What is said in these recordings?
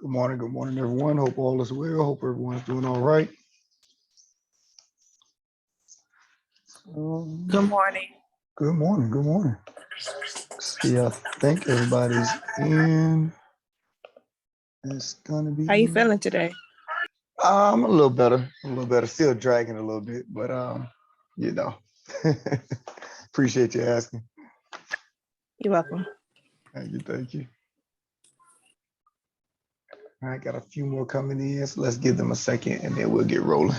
Good morning, everyone. Hope all is well. Hope everyone's doing all right. Good morning. Good morning. Good morning. See, I think everybody's in. It's gonna be. How you feeling today? I'm a little better. A little better. Still dragging a little bit, but you know. Appreciate you asking. You're welcome. Thank you. Thank you. All right, got a few more coming in, so let's give them a second, and then we'll get rolling.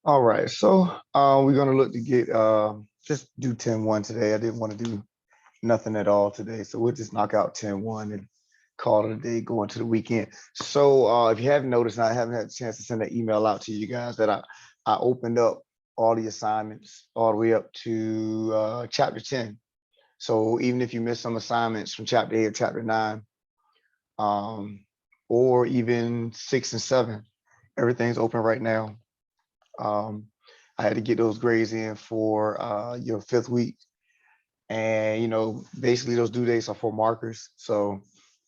All right, so we're gonna look to get just do 10-1 today. I didn't want to do nothing at all today, so we'll just knock out 10-1 and call it a day going to the weekend. So if you haven't noticed, and I haven't had a chance to send an email out to you guys that I opened up all the assignments all the way up to chapter 10. So even if you missed some assignments from chapter 8 or chapter 9, or even 6 and 7, everything's open right now. I had to get those grades in for your 5th week. And, basically those due dates are for markers. So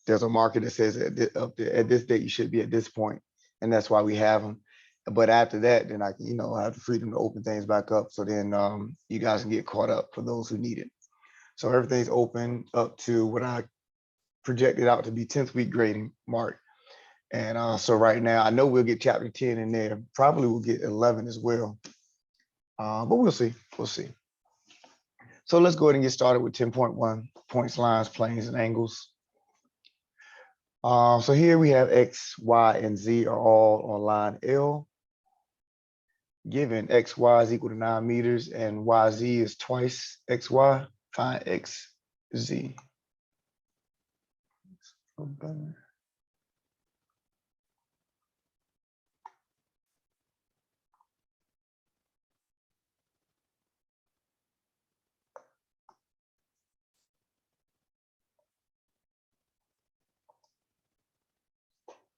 there's a marker that says at this date, you should be at this point. And that's why we have them. But after that, then I can, I have the freedom to open things back up. So then you guys can get caught up for those who need it. So everything's open up to what I projected out to be 10th week grading mark. And so right now, I know we'll get chapter 10 in there. Probably we'll get 11 as well. But we'll see. We'll see. So let's go ahead and get started with 10.1 points, lines, planes, and angles. So here we have X, Y, and Z are all on line L. Given XY is equal to 9 meters and YZ is twice XY, find XZ.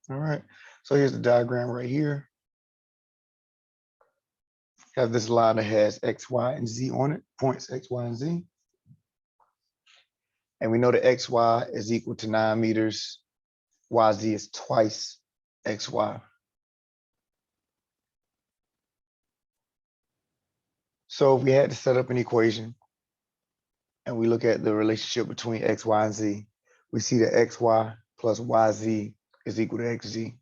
All right, so here's the diagram right here. Have this line that has X, Y, and Z on it, points X, Y, and Z. And we know that XY is equal to 9 meters, YZ is twice XY. So if we had to set up an equation and we look at the relationship between X, Y, and Z, we see that XY plus YZ is equal to XZ.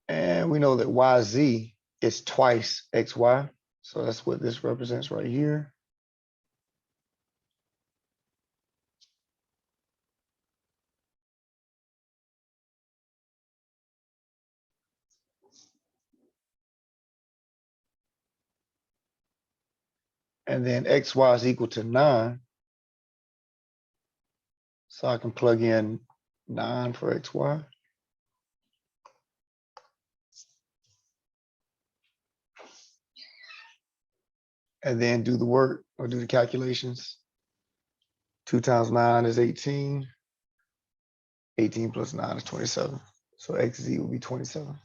And we know that YZ is twice XY. So that's what this represents right here. And then XY is equal to 9. So I can plug in 9 for XY. And then do the work or do the calculations. 2 times 9 is 18. 18 plus 9 is 27. So XZ will be 27.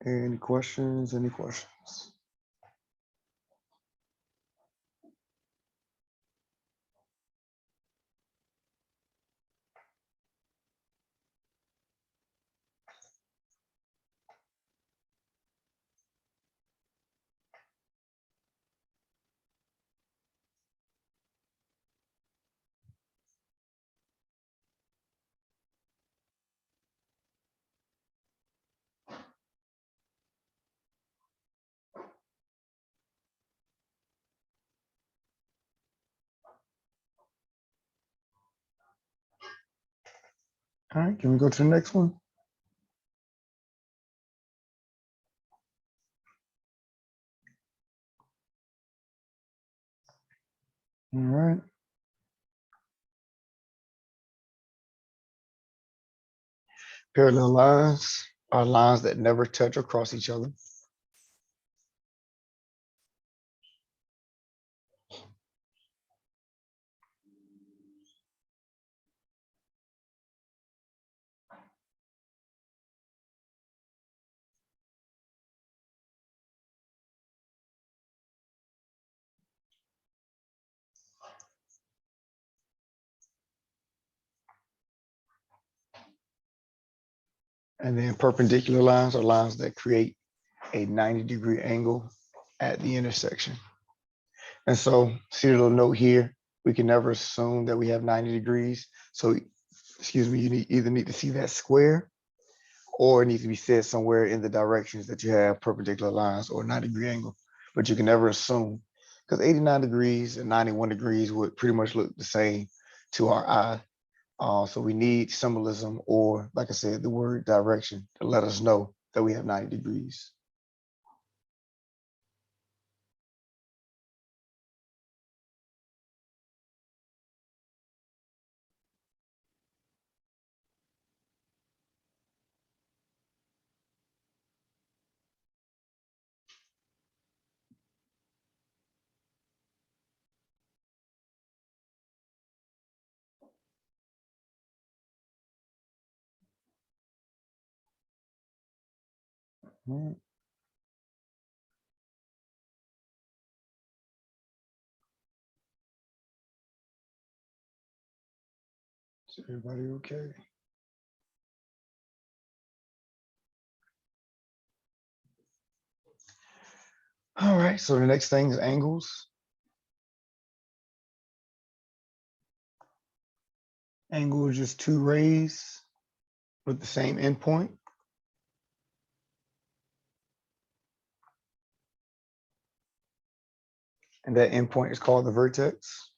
Any questions? Any questions? All right, can we go to the next one? All right. Parallel lines are lines that never touch or cross each other. And then perpendicular lines are lines that create a 90-degree angle at the intersection. And so see the little note here, we can never assume that we have 90 degrees. So, excuse me, you either need to see that square or it needs to be said somewhere in the directions that you have perpendicular lines or 90-degree angle, but you can never assume because 89 degrees and 91 degrees would pretty much look the same to our eye. So we need symbolism or, like I said, the word direction to let us know that we have 90 degrees. All right. Is everybody okay? All right, so the next thing is angles. Angle is just two rays with the same endpoint. And that endpoint is called the vertex.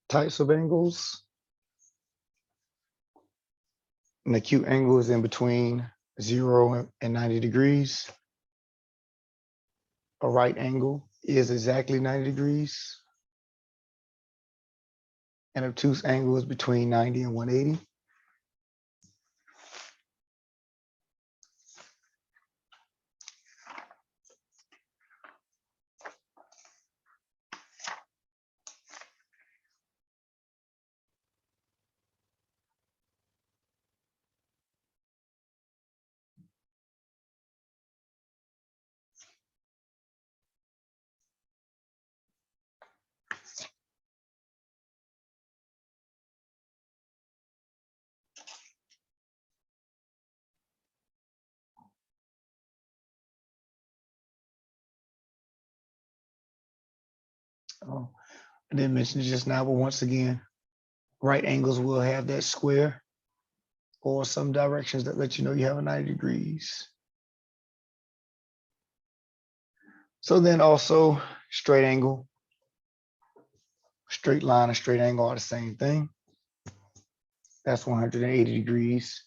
Types of angles. An acute angle is in between 0 and 90 degrees. A right angle is exactly 90 degrees. An obtuse angle is between 90 and 180. Oh, I didn't mention it just now, but once again, right angles will have that square or some directions that let you know you have a 90 degrees. So then also straight angle, straight line and straight angle are the same thing. That's 180 degrees.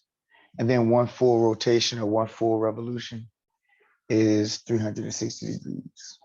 And then one full rotation or one full revolution is 360 degrees.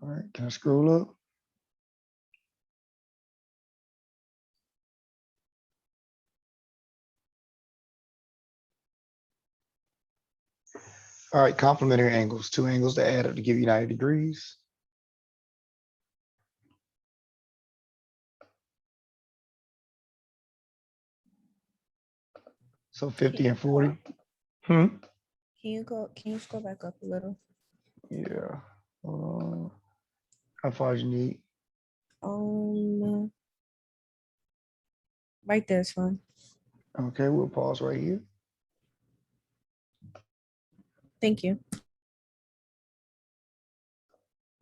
All right, can I scroll up? All right, complementary angles, two angles that add up to give you 90 degrees. So 50 and 40. Can you scroll back up a little? Yeah. How far do you need? Right there's fine. Okay, we'll pause right here. Thank you.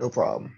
No problem.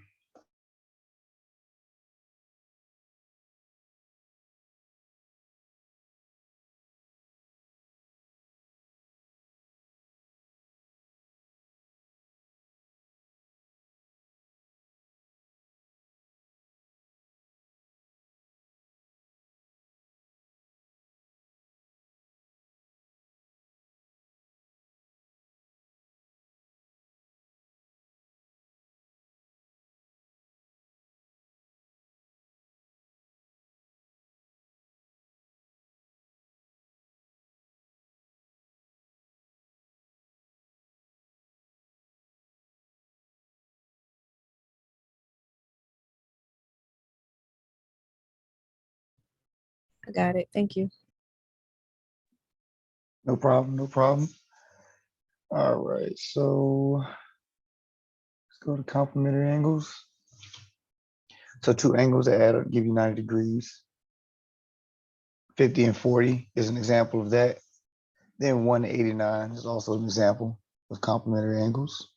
I got it. Thank you. No problem, no problem. All right, so let's go to complementary angles. So two angles that add up give you 90 degrees. 50 and 40 is an example of that. Then 189 is also an example of complementary angles.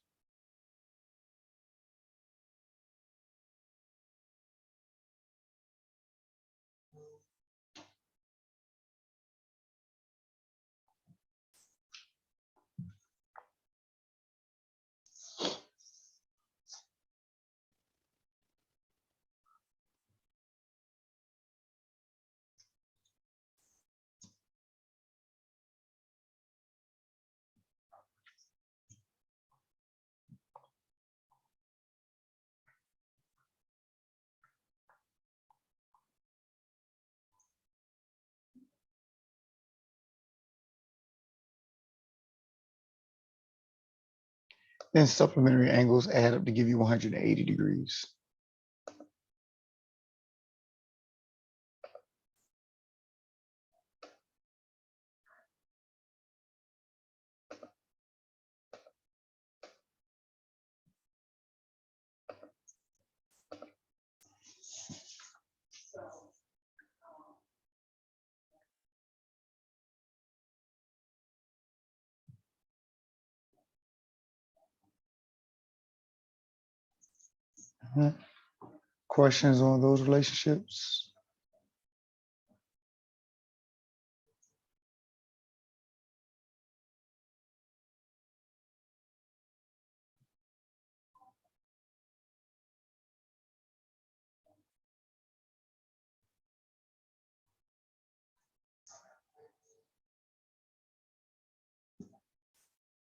Then supplementary angles add up to give you 180 degrees. Questions on those relationships?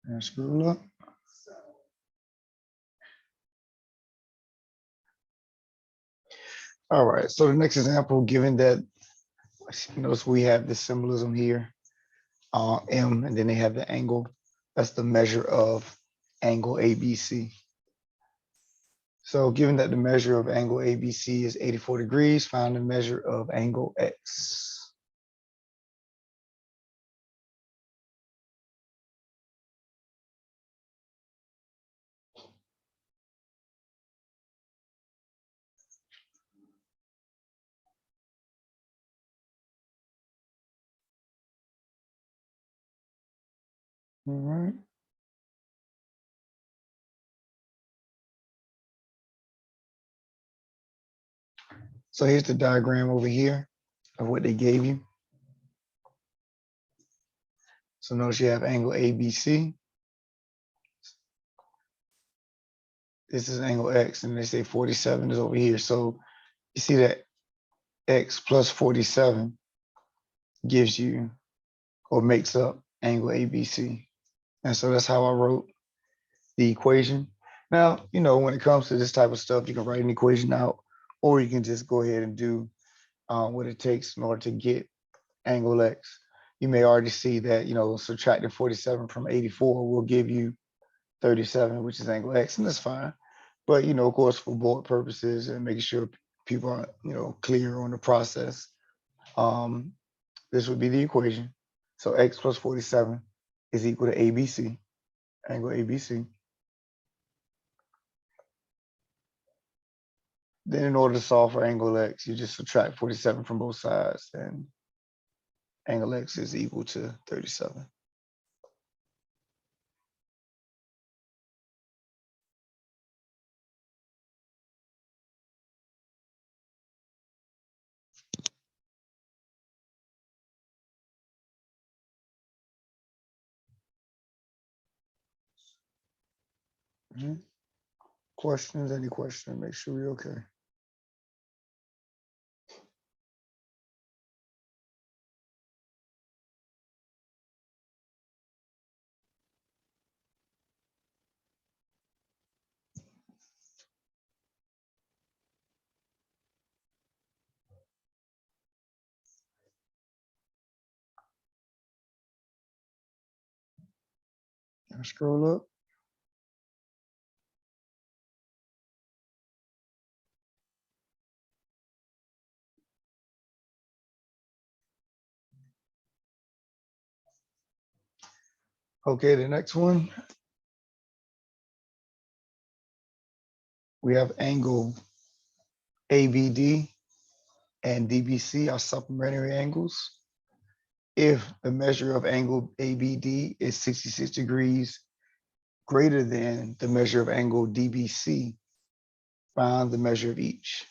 And scroll up. All right, so the next example, given that, notice we have the symbolism here, M, and then they have the angle. That's the measure of angle ABC. So given that the measure of angle ABC is 84 degrees, find the measure of angle X. All right. So here's the diagram over here of what they gave you. So notice you have angle ABC. This is angle X, and they say 47 is over here. So you see that X plus 47 gives you or makes up angle ABC. And so that's how I wrote the equation. Now, when it comes to this type of stuff, you can write an equation out, or you can just go ahead and do what it takes in order to get angle X. You may already see that, subtracting 47 from 84 will give you 37, which is angle X, and that's fine. But, of course, for board purposes and making sure people are, clear on the process, this would be the equation. So X plus 47 is equal to ABC, angle ABC. Then in order to solve for angle X, you just subtract 47 from both sides, and angle X is equal to 37. Questions? Any questions? Make sure we're okay. I'll scroll up. Okay, the next one, we have angle ABD and DBC are supplementary angles. If the measure of angle ABD is 66 degrees greater than the measure of angle DBC, find the measure of each.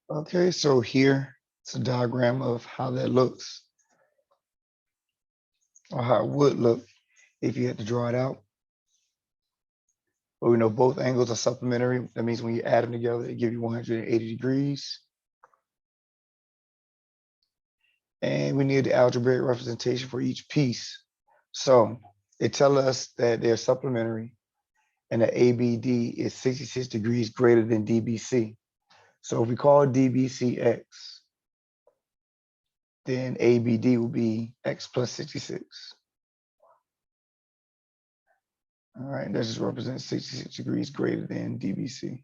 Okay, so here it's a diagram of how that looks, or how it would look if you had to draw it out. But we know both angles are supplementary. That means when you add them together, they give you 180 degrees. And we need the algebraic representation for each piece. So it tells us that they're supplementary and that ABD is 66 degrees greater than DBC. So if we call DBC X, then ABD will be X plus 66. All right, that just represents 66 degrees greater than DBC.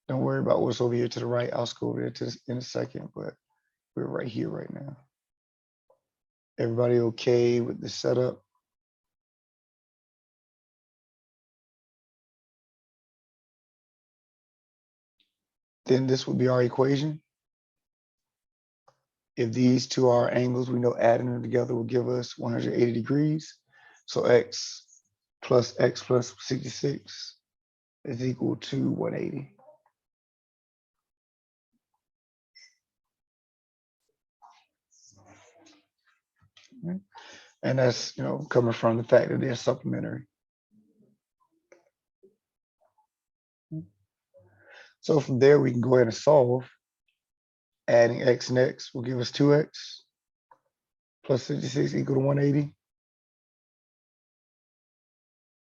Don't worry about what's over here to the right. I'll go over there in a second, but we're right here right now. Everybody okay with the setup? Then this would be our equation. If these two are angles, we know adding them together will give us 180 degrees. So X plus 66 is equal to 180. Right? And that's, coming from the fact that they're supplementary. So from there, we can go ahead and solve. Adding X and X will give us 2X plus 66 equal to 180.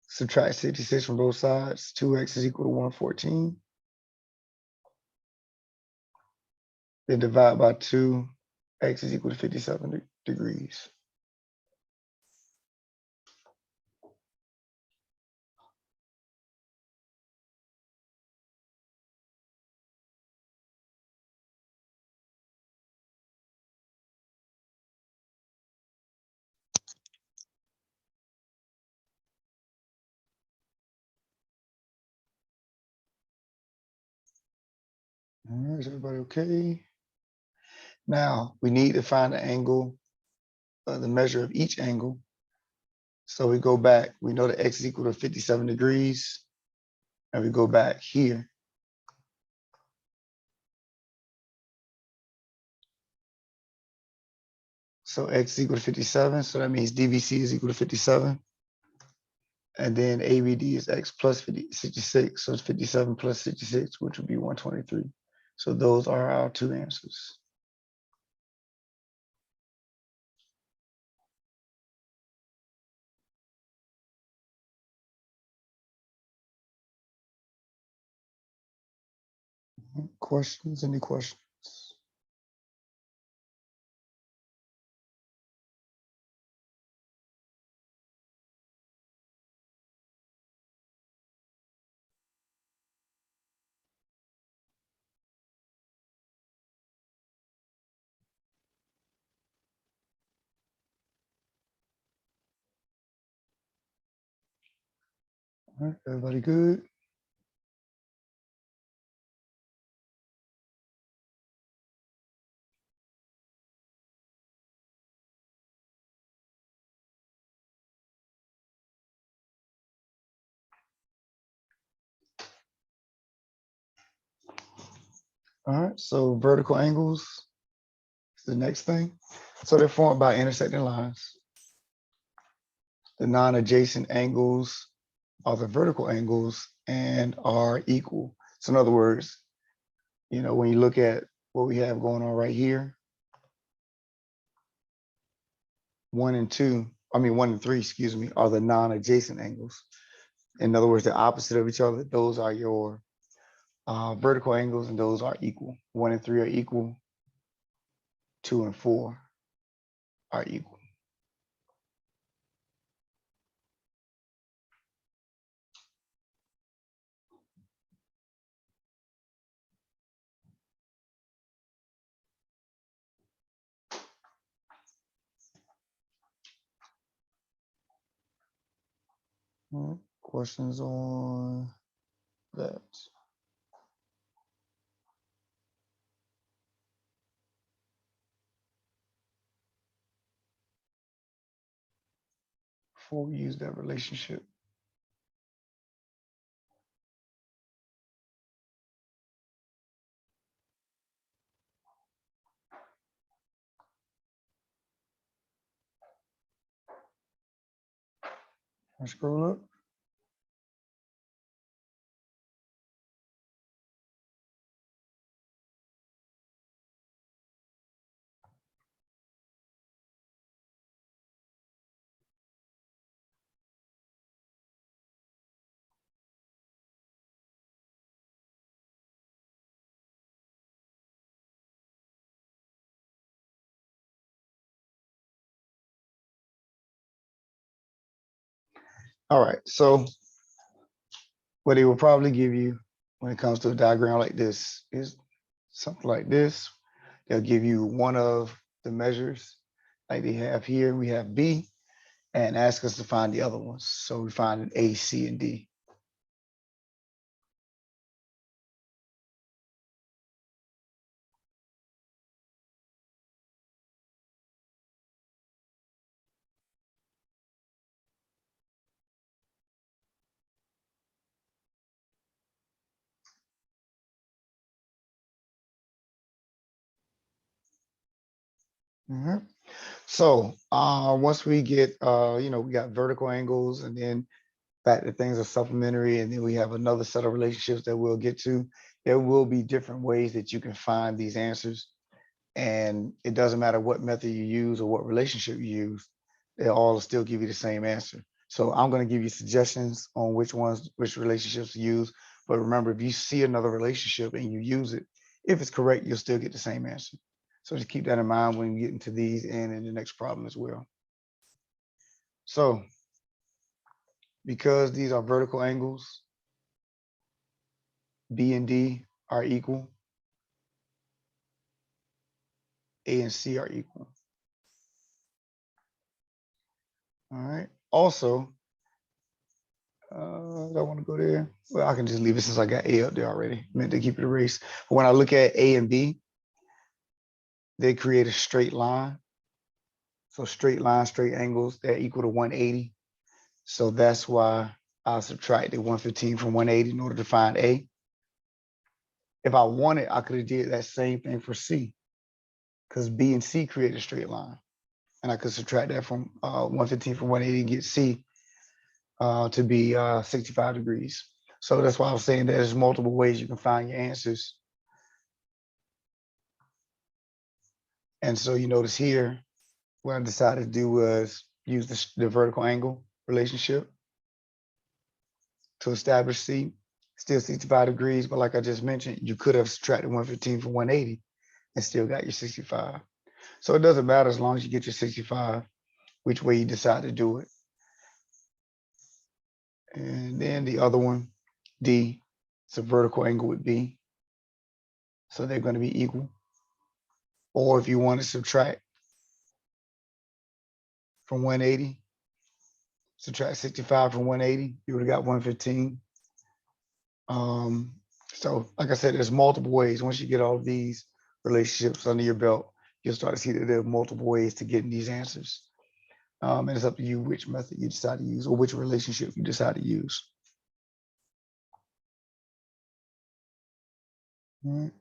Subtract 66 from both sides. 2X is equal to 114. Then divide by 2. X is equal to 57 degrees. All right, is everybody okay? Now we need to find the angle, the measure of each angle. So we go back, we know that X is equal to 57 degrees. And we go back here. So X is equal to 57. So that means DVC is equal to 57. And then ABD is X plus 66. So it's 57 plus 66, which would be 123. So those are our two answers. Questions? Any questions? All right, everybody good? All right, so vertical angles is the next thing. So they're formed by intersecting lines. The non-adjacent angles are the vertical angles and are equal. So in other words, you know, when you look at what we have going on right here, 1 and 3, excuse me, are the non-adjacent angles. In other words, they're opposite of each other. Those are your vertical angles, and those are equal. 1 and 3 are equal. 2 and 4 are equal. All right, questions on that? Before we use that relationship. I scroll up. All right, so what they will probably give you when it comes to a diagram like this is something like this. They'll give you one of the measures like they have here. We have B and ask us to find the other ones. So we find an A, C, and D. Mhm. So once we get, we got vertical angles, and then back to things are supplementary, and then we have another set of relationships that we'll get to. There will be different ways that you can find these answers, and it doesn't matter what method you use or what relationship you use, they'll all still give you the same answer. So I'm going to give you suggestions on which relationships to use. But remember, if you see another relationship and you use it, if it's correct, you'll still get the same answer. So just keep that in mind when you get into these and in the next problem as well. So because these are vertical angles, B and D are equal, A and C are equal. All right. Also, I don't want to go there. Well, I can just leave it since I got A up there already. Meant to keep it erased. But when I look at A and B, they create a straight line. So straight lines, straight angles, they're equal to 180. So that's why I subtracted 115 from 180 in order to find A. If I wanted, I could have did that same thing for C, because B and C create a straight line. And I could subtract that from 115 from 180 and get C to be 65 degrees. So that's why I was saying that there's multiple ways you can find your answers. And so you notice here, what I decided to do was use the vertical angle relationship to establish C, still 65 degrees. But like I just mentioned, you could have subtracted 115 from 180 and still got your 65. So it doesn't matter as long as you get your 65, which way you decide to do it. And then the other one, D, it's a vertical angle with B. So they're going to be equal. Or if you want to subtract from 180, subtract 65 from 180, you would have got 115. So like I said, there's multiple ways. Once you get all of these relationships under your belt, you'll start to see that there are multiple ways to getting these answers. And it's up to you which method you decide to use or which relationship you decide to use. All right.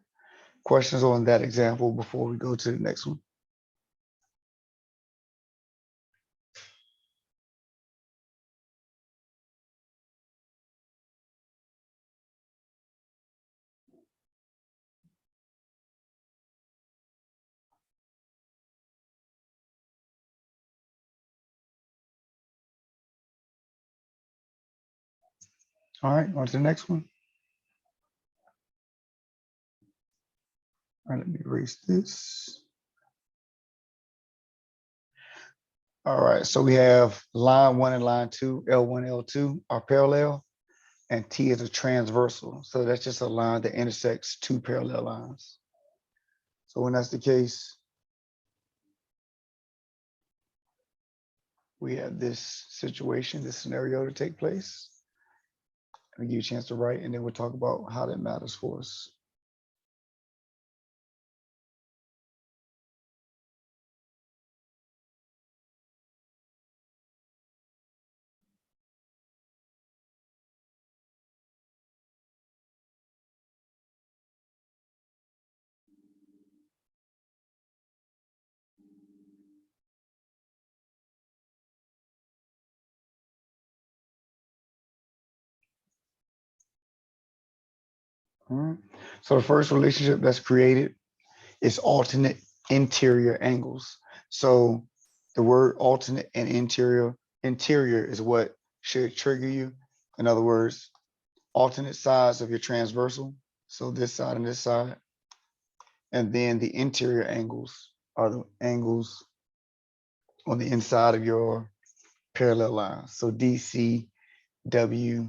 Questions on that example before we go to the next one? All right, on to the next one. All right, let me erase this. All right, so we have line 1 and line 2, L1, L2 are parallel, and T is a transversal. So that's just a line that intersects two parallel lines. So when that's the case, we have this situation, this scenario to take place. I'll give you a chance to write, and then we'll talk about how that matters for us. All right. So the first relationship that's created is alternate interior angles. So the word alternate and interior is what should trigger you. In other words, alternate sides of your transversal. So this side and this side. And then the interior angles are the angles on the inside of your parallel lines. So DC, W,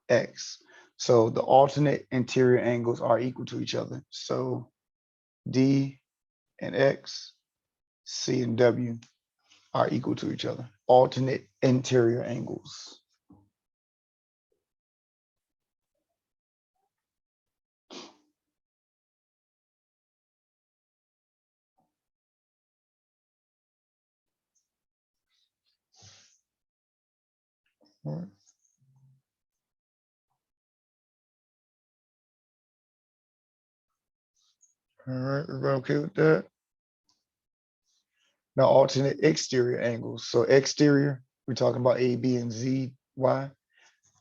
X. So the alternate interior angles are equal to each other. So D and X, C and W are equal to each other. Alternate interior angles. All right. All right, everybody okay with that? Now alternate exterior angles. So exterior, we're talking about A, B, and Z, Y,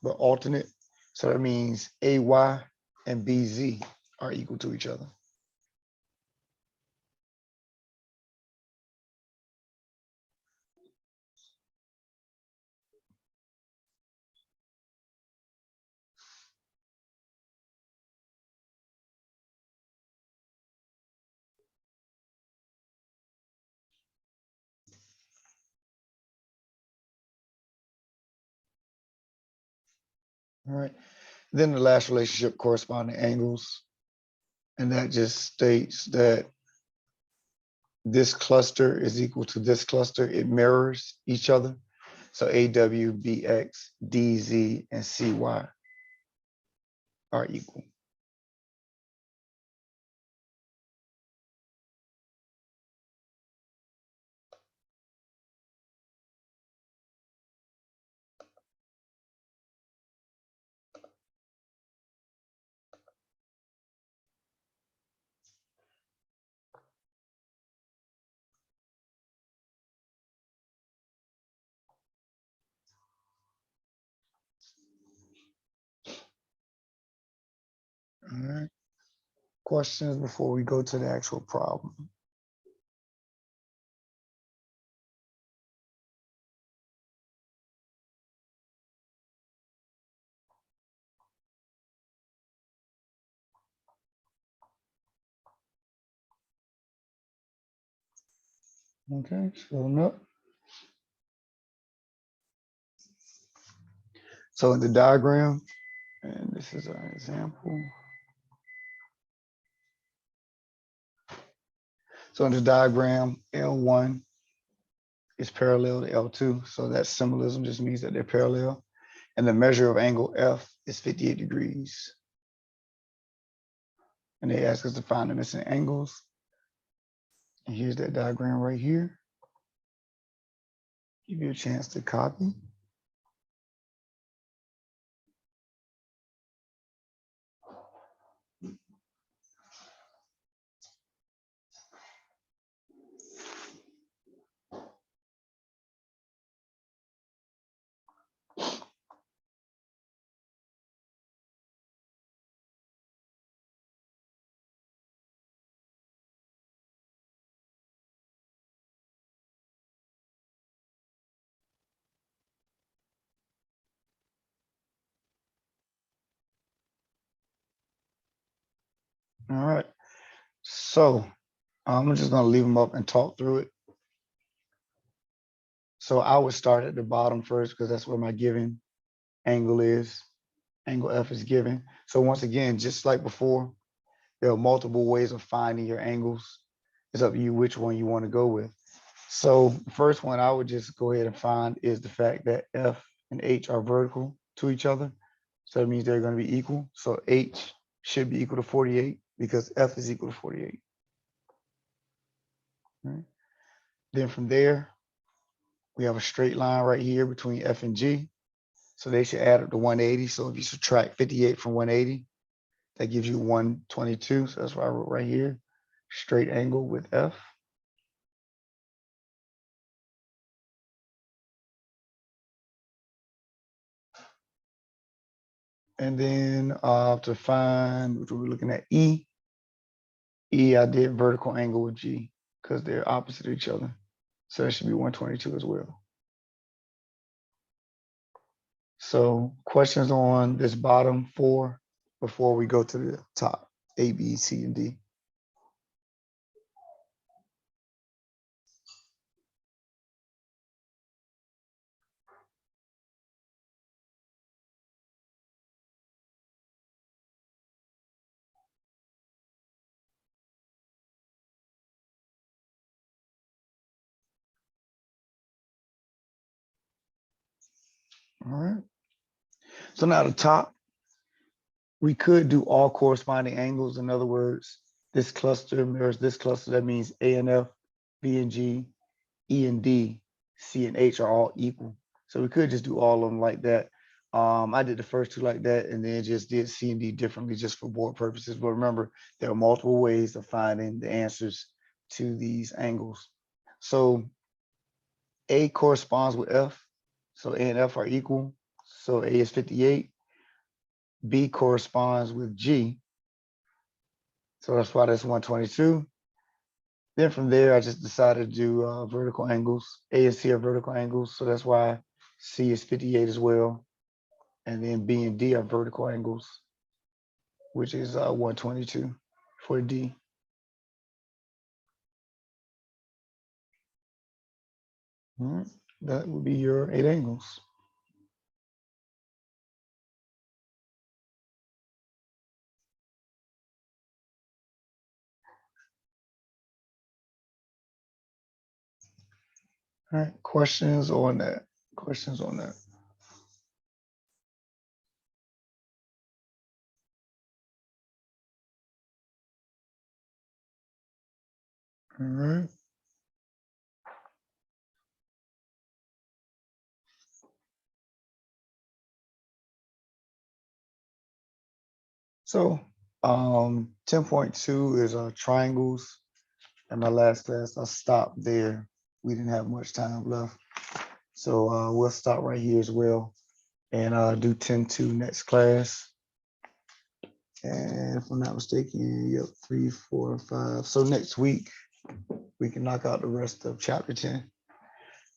but alternate, so that means AY and BZ are equal to each other. All right. Then the last relationship, corresponding angles. And that just states that this cluster is equal to this cluster. It mirrors each other. So AW, BX, DZ, and CY are equal. right. Questions before we go to the actual problem? Okay, so no. So in the diagram, and this is an example. So in the diagram, L1 is parallel to L2. So that symbolism just means that they're parallel. And the measure of angle F is 58 degrees. And they ask us to find the missing angles. And here's that diagram right here. Give you a chance to copy. All right. So I'm just going to leave them up and talk through it. So I would start at the bottom first because that's where my given angle is. Angle F is given. So once again, just like before, there are multiple ways of finding your angles. It's up to you which one you want to go with. So the first one I would just go ahead and find is the fact that F and H are vertical to each other. So that means they're going to be equal. So H should be equal to 48 because F is equal to 48. Right? Then from there, we have a straight line right here between F and G. So they should add up to 180. So if you subtract 58 from 180, that gives you 122. So that's why I wrote right here, straight angle with F. And then to find, which we're looking at E, I did vertical angle with G because they're opposite each other. So that should be 122 as well. So questions on this bottom four before we go to the top, A, B, C, and D. All right. So now the top, we could do all corresponding angles. In other words, this cluster mirrors this cluster. That means A and F, B and G, E and D, C and H are all equal. So we could just do all of them like that. I did the first two like that and then just did C and D differently just for board purposes. But remember, there are multiple ways of finding the answers to these angles. So A corresponds with F. So A and F are equal. So A is 58. B corresponds with G. So that's why that's 122. Then from there, I just decided to do vertical angles. A and C are vertical angles. So that's why C is 58 as well. And then B and D are vertical angles, which is 122 for D. All right. That would be your 8 angles. All right, questions on that? Questions on that? All right. So 10.2 is triangles. In my last class, I stopped there. We didn't have much time left. So we'll stop right here as well and do 10.2 next class. And if I'm not mistaken, yep, 3, 4, 5. So next week we can knock out the rest of chapter 10.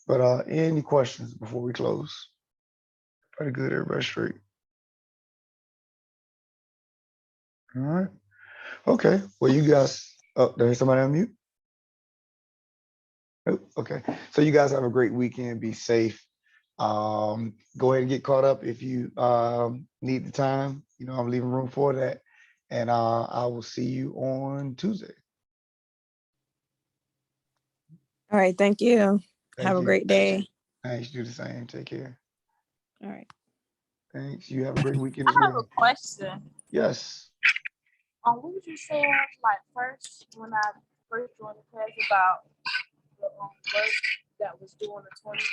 But any questions before we close? Pretty good, everybody straight. All right. Okay. Well, you guys, oh, there's somebody on mute. Oh, okay. So you guys have a great weekend. Be safe. Go ahead and get caught up if you need the time. You know, I'm leaving room for that. And I will see you on Tuesday. All right. Thank you. Thank Have a you. great day. Thanks. Do the same. Take care. All right. Thanks. You have a great weekend I as have a well. question. Yes. What was you saying, like, first, when I first joined the class about the work that was due on the 20th?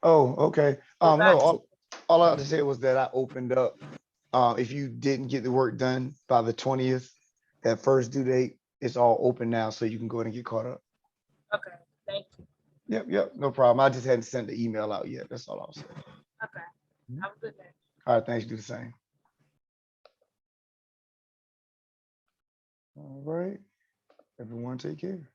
Oh, okay. Was No, that all I had to say was that I opened up. If you didn't get the work done by the 20th, that first due date, it's all open now, so you can go ahead and get caught up. okay? Thank you. Yep, no problem. I just hadn't sent the email out yet. That's all I'll say. Okay. Have a good day. All right, thanks. Do the same. All right. Everyone take care.